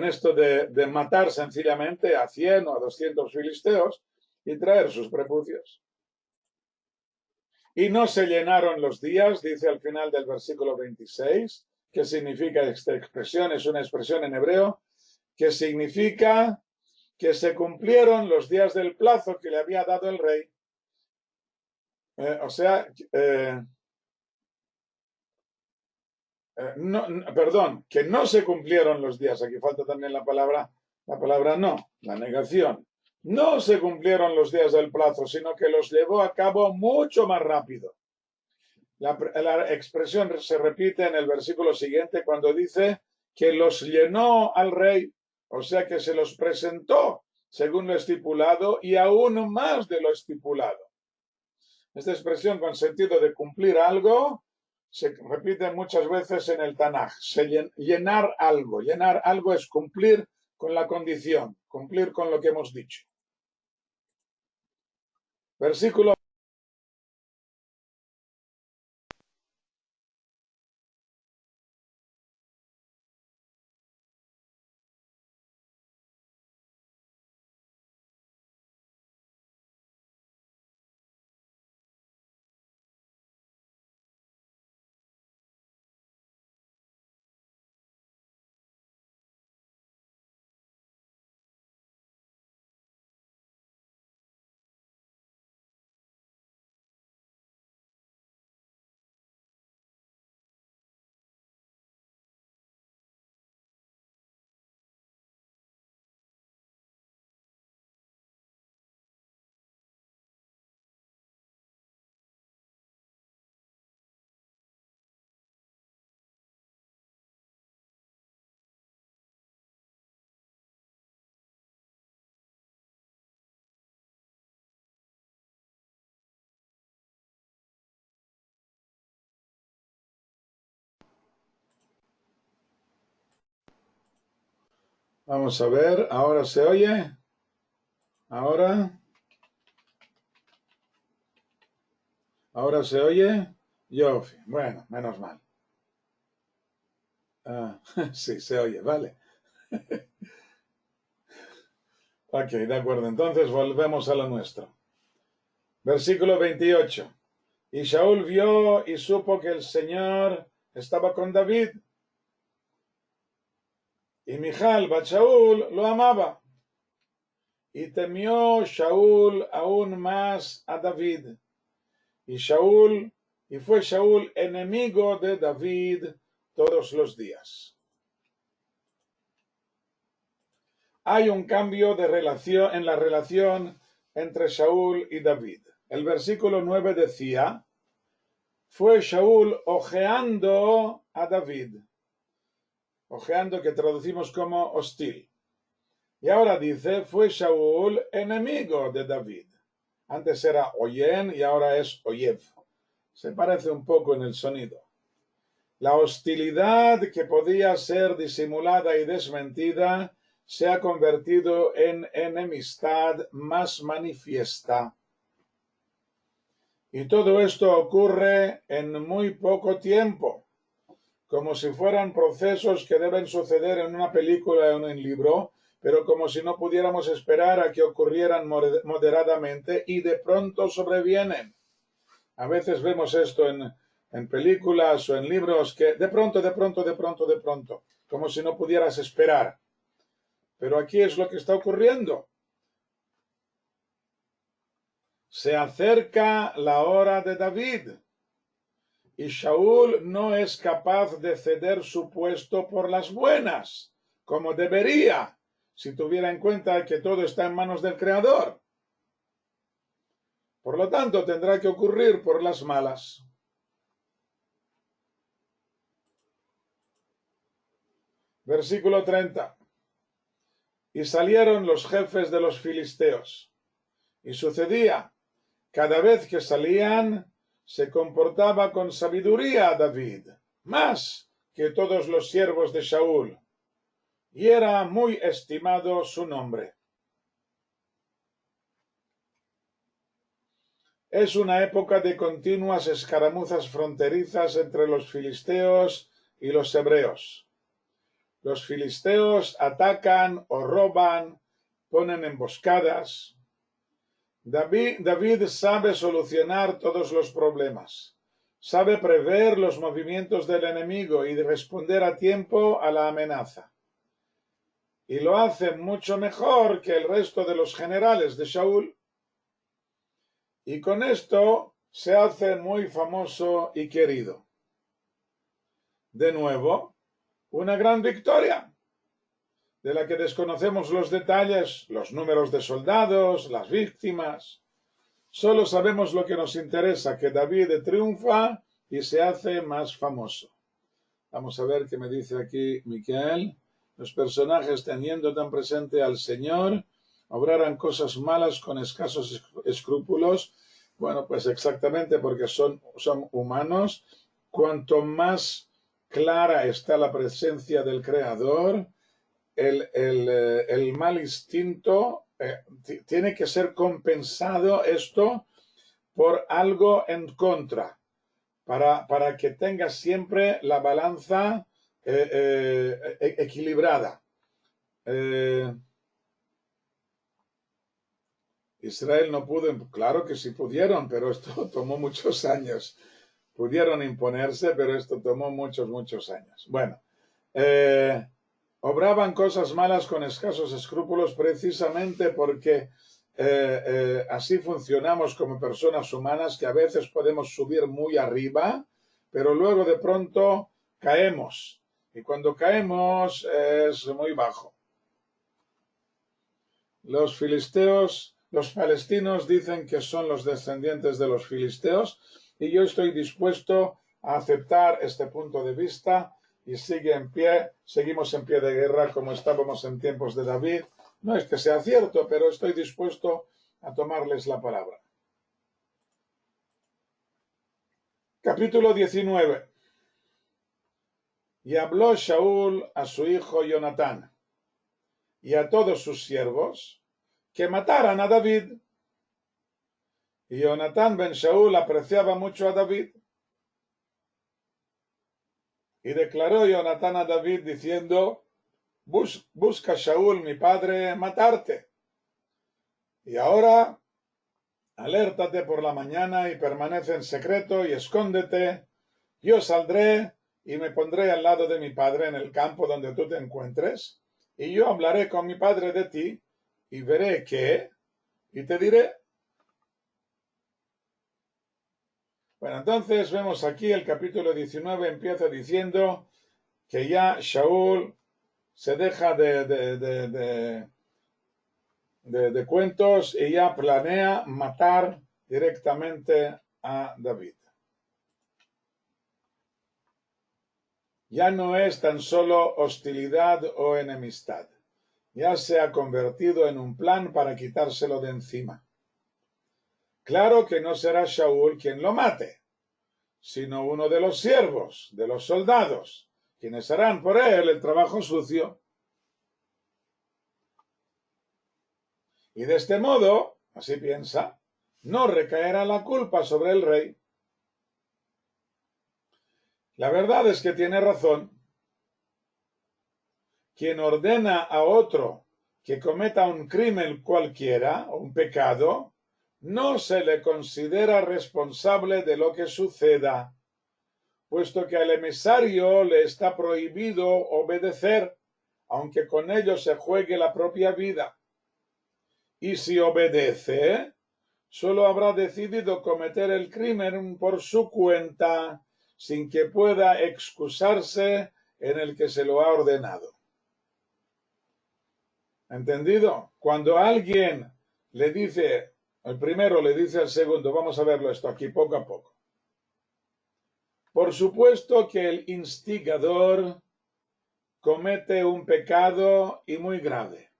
A: esto de matar sencillamente a 100 o a 200 filisteos y traer sus prepucios. Y no se llenaron los días, dice al final del versículo 26. ¿Qué significa esta expresión? Es una expresión en hebreo que significa que se cumplieron los días del plazo que le había dado el rey. Perdón, que no se cumplieron los días. Aquí falta también la palabra no, la negación. No se cumplieron los días del plazo, sino que los llevó a cabo mucho más rápido. La expresión se repite en el versículo siguiente cuando dice que los llenó al rey, o sea que se los presentó según lo estipulado y aún más de lo estipulado. Esta expresión con sentido de cumplir algo se repite muchas veces en el Tanaj. Llenar algo es cumplir con la condición, cumplir con lo que hemos dicho. Versículo Vamos a ver, ¿ahora se oye? ¿Ahora? ¿Ahora se oye? Yo, bueno, menos mal. Sí, se oye, vale. Ok, de acuerdo, entonces volvemos a lo nuestro. Versículo 28. Y Shaul vio y supo que el Señor estaba con David. Y Michal, bat Shaul, lo amaba. Y temió Shaul aún más a David. Y fue Shaul enemigo de David todos los días. Hay un cambio de relación en la relación entre Shaul y David. El versículo 9 decía, fue Shaul ojeando a David. Ojeando que traducimos como hostil. Y ahora dice, fue Shaul enemigo de David. Antes era oyen y ahora es oyev. Se parece un poco en el sonido. La hostilidad que podía ser disimulada y desmentida se ha convertido en enemistad más manifiesta. Y todo esto ocurre en muy poco tiempo, como si fueran procesos que deben suceder en una película o en un libro, pero como si no pudiéramos esperar a que ocurrieran moderadamente y de pronto sobrevienen. A veces vemos esto en películas o en libros que de pronto, como si no pudieras esperar. Pero aquí es lo que está ocurriendo. Se acerca la hora de David y Shaul no es capaz de ceder su puesto por las buenas, como debería, si tuviera en cuenta que todo está en manos del Creador. Por lo tanto, tendrá que ocurrir por las malas. Versículo 30. Y salieron los jefes de los filisteos. Y sucedía, cada vez que salían, se comportaba con sabiduría David, más que todos los siervos de Shaul, y era muy estimado su nombre. Es una época de continuas escaramuzas fronterizas entre los filisteos y los hebreos. Los filisteos atacan o roban, ponen emboscadas. David sabe solucionar todos los problemas, sabe prever los movimientos del enemigo y responder a tiempo a la amenaza. Y lo hace mucho mejor que el resto de los generales de Shaul. Y con esto se hace muy famoso y querido. De nuevo, una gran victoria, de la que desconocemos los detalles, los números de soldados, las víctimas. Solo sabemos lo que nos interesa, que David triunfa y se hace más famoso. Vamos a ver qué me dice aquí Miquel. Los personajes, teniendo tan presente al Señor, obrarán cosas malas con escasos escrúpulos. Bueno, pues exactamente porque son humanos. Cuanto más clara está la presencia del Creador, el mal instinto tiene que ser compensado esto por algo en contra, para que tenga siempre la balanza equilibrada. Israel no pudo, claro que sí pudieron, pero esto tomó muchos años. Pudieron imponerse, pero esto tomó muchos años. Bueno, obraban cosas malas con escasos escrúpulos precisamente porque así funcionamos como personas humanas, que a veces podemos subir muy arriba, pero luego de pronto caemos. Y cuando caemos es muy bajo. Los filisteos, los palestinos dicen que son los descendientes de los filisteos, y yo estoy dispuesto a aceptar este punto de vista y seguimos en pie de guerra como estábamos en tiempos de David. No es que sea cierto, pero estoy dispuesto a tomarles la palabra. Capítulo 19. Y habló Shaul a su hijo Jonatán, y a todos sus siervos que mataran a David. Y Jonatán ben Shaul apreciaba mucho a David. Y declaró Jonatán a David diciendo: busca Shaul, mi padre, matarte. Y ahora alértate por la mañana y permanece en secreto y escóndete. Yo saldré y me pondré al lado de mi padre en el campo donde tú te encuentres, y yo hablaré con mi padre de ti y veré qué, y te diré. Bueno, entonces vemos aquí el capítulo 19 empieza diciendo que ya Shaul se deja de cuentos y ya planea matar directamente a David. Ya no es tan solo hostilidad o enemistad, ya se ha convertido en un plan para quitárselo de encima. Claro que no será Shaul quien lo mate, sino uno de los siervos, de los soldados, quienes harán por él el trabajo sucio. Y de este modo, así piensa, no recaerá la culpa sobre el rey. La verdad es que tiene razón. Quien ordena a otro que cometa un crimen cualquiera, o un pecado, no se le considera responsable de lo que suceda, puesto que al emisario le está prohibido obedecer, aunque con ello se juegue la propia vida. Y si obedece, solo habrá decidido cometer el crimen por su cuenta, sin que pueda excusarse en el que se lo ha ordenado. ¿Entendido? Cuando alguien le dice, el primero le dice al segundo, vamos a verlo esto aquí poco a poco. Por supuesto que el instigador comete un pecado y muy grave.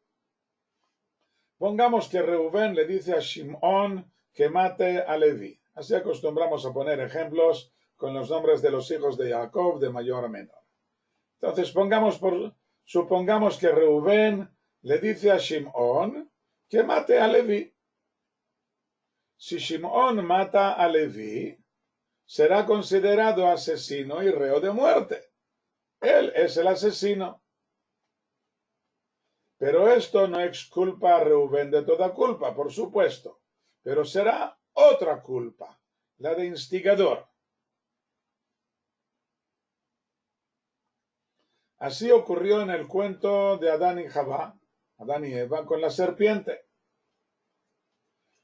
A: Pongamos que Reubén le dice a Shimón que mate a Leví. Así acostumbramos a poner ejemplos con los nombres de los hijos de Jacob de mayor a menor. Entonces supongamos que Reubén le dice a Shimón que mate a Leví. Si Shimón mata a Leví, será considerado asesino y reo de muerte. Él es el asesino. Pero esto no exculpa a Reubén de toda culpa, por supuesto, pero será otra culpa, la de instigador. Así ocurrió en el cuento de Adán y Eva con la serpiente.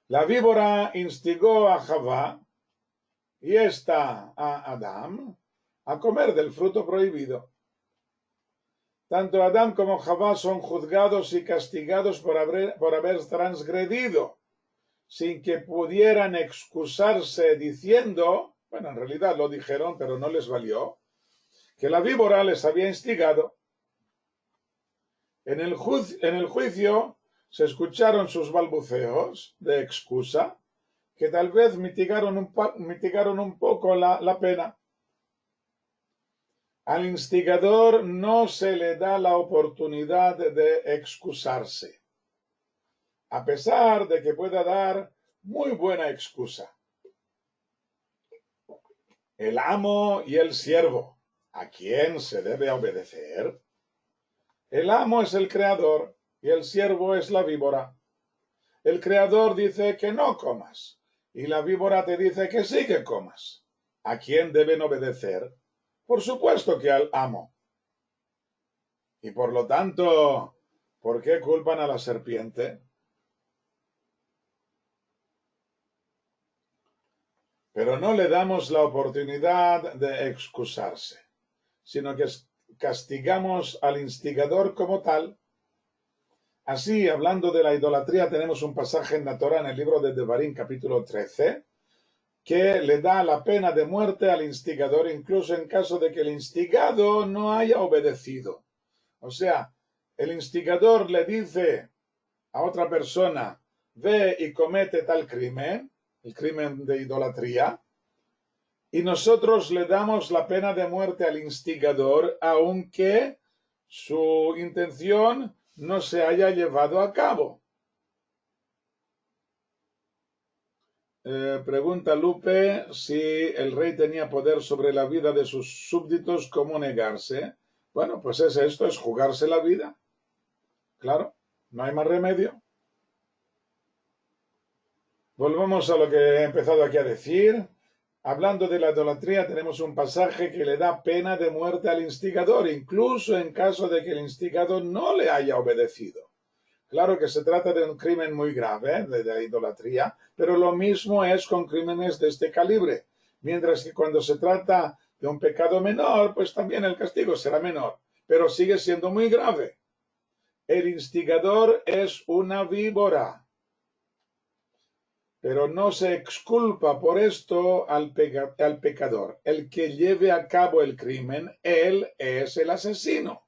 A: La víbora instigó a Javá y ésta a Adán a comer del fruto prohibido. Tanto Adán como Javá son juzgados y castigados por haber transgredido, sin que pudieran excusarse diciendo, bueno, en realidad lo dijeron, pero no les valió, que la víbora les había instigado. En el juicio se escucharon sus balbuceos de excusa, que tal vez mitigaron un poco la pena. Al instigador no se le da la oportunidad de excusarse, a pesar de que pueda dar muy buena excusa. El amo y el siervo, ¿a quién se debe obedecer? El amo es el creador y el siervo es la víbora. El creador dice que no comas y la víbora te dice que sí que comas. ¿A quién deben obedecer? Por supuesto que al amo. Y por lo tanto, ¿por qué culpan a la serpiente? Pero no le damos la oportunidad de excusarse, sino que castigamos al instigador como tal. Así, hablando de la idolatría, tenemos un pasaje en la Torá, en el libro de Devarim, capítulo 13, que le da la pena de muerte al instigador, incluso en caso de que el instigado no haya obedecido. O sea, el instigador le dice a otra persona, ve y comete tal crimen, el crimen de idolatría, y nosotros le damos la pena de muerte al instigador, aunque su intención no se haya llevado a cabo. Pregunta Lupe si el rey tenía poder sobre la vida de sus súbditos, ¿cómo negarse? Bueno, pues esto es jugarse la vida. Claro, no hay más remedio. Volvemos a lo que he empezado aquí a decir. Hablando de la idolatría, tenemos un pasaje que le da pena de muerte al instigador, incluso en caso de que el instigador no le haya obedecido. Claro que se trata de un crimen muy grave, de la idolatría, pero lo mismo es con crímenes de este calibre. Mientras que cuando se trata de un pecado menor, pues también el castigo será menor, pero sigue siendo muy grave. El instigador es una víbora, pero no se exculpa por esto al pecador. El que lleve a cabo el crimen, él es el asesino.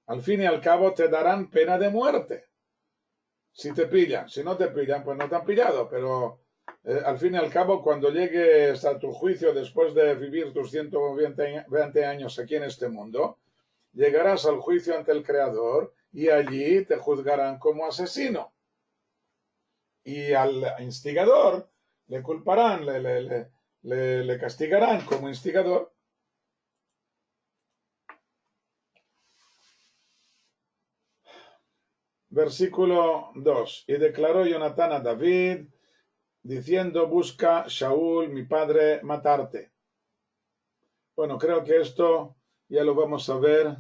A: Al fin y al cabo te darán pena de muerte. Si te pillan, si no te pillan, pues no te han pillado, pero al fin y al cabo, cuando llegues a tu juicio después de vivir tus 120 años aquí en este mundo, llegarás al juicio ante el Creador y allí te juzgarán como asesino. Y al instigador le culparán, le castigarán como instigador. Versículo 2. Y declaró Jonatán a David, diciendo, busca Shaul, mi padre, matarte. Bueno, creo que esto ya lo vamos a ver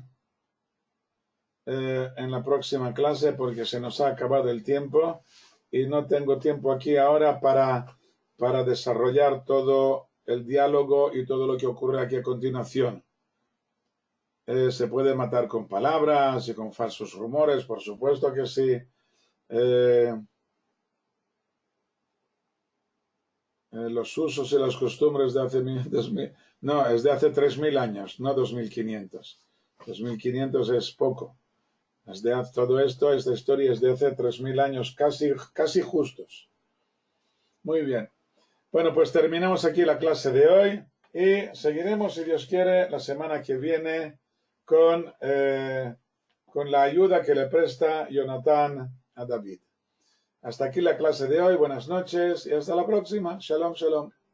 A: en la próxima clase porque se nos ha acabado el tiempo y no tengo tiempo aquí ahora para desarrollar todo el diálogo y todo lo que ocurre aquí a continuación. Se puede matar con palabras y con falsos rumores, por supuesto que sí. Los usos y las costumbres de hace no, es de hace 3000 años, no 2500. 2500 es poco. Todo esto, esta historia es de hace 3000 años, casi justos. Muy bien. Bueno, pues terminamos aquí la clase de hoy y seguiremos, si Dios quiere, la semana que viene con la ayuda que le presta Jonatán a David. Hasta aquí la clase de hoy. Buenas noches y hasta la próxima. Shalom, shalom.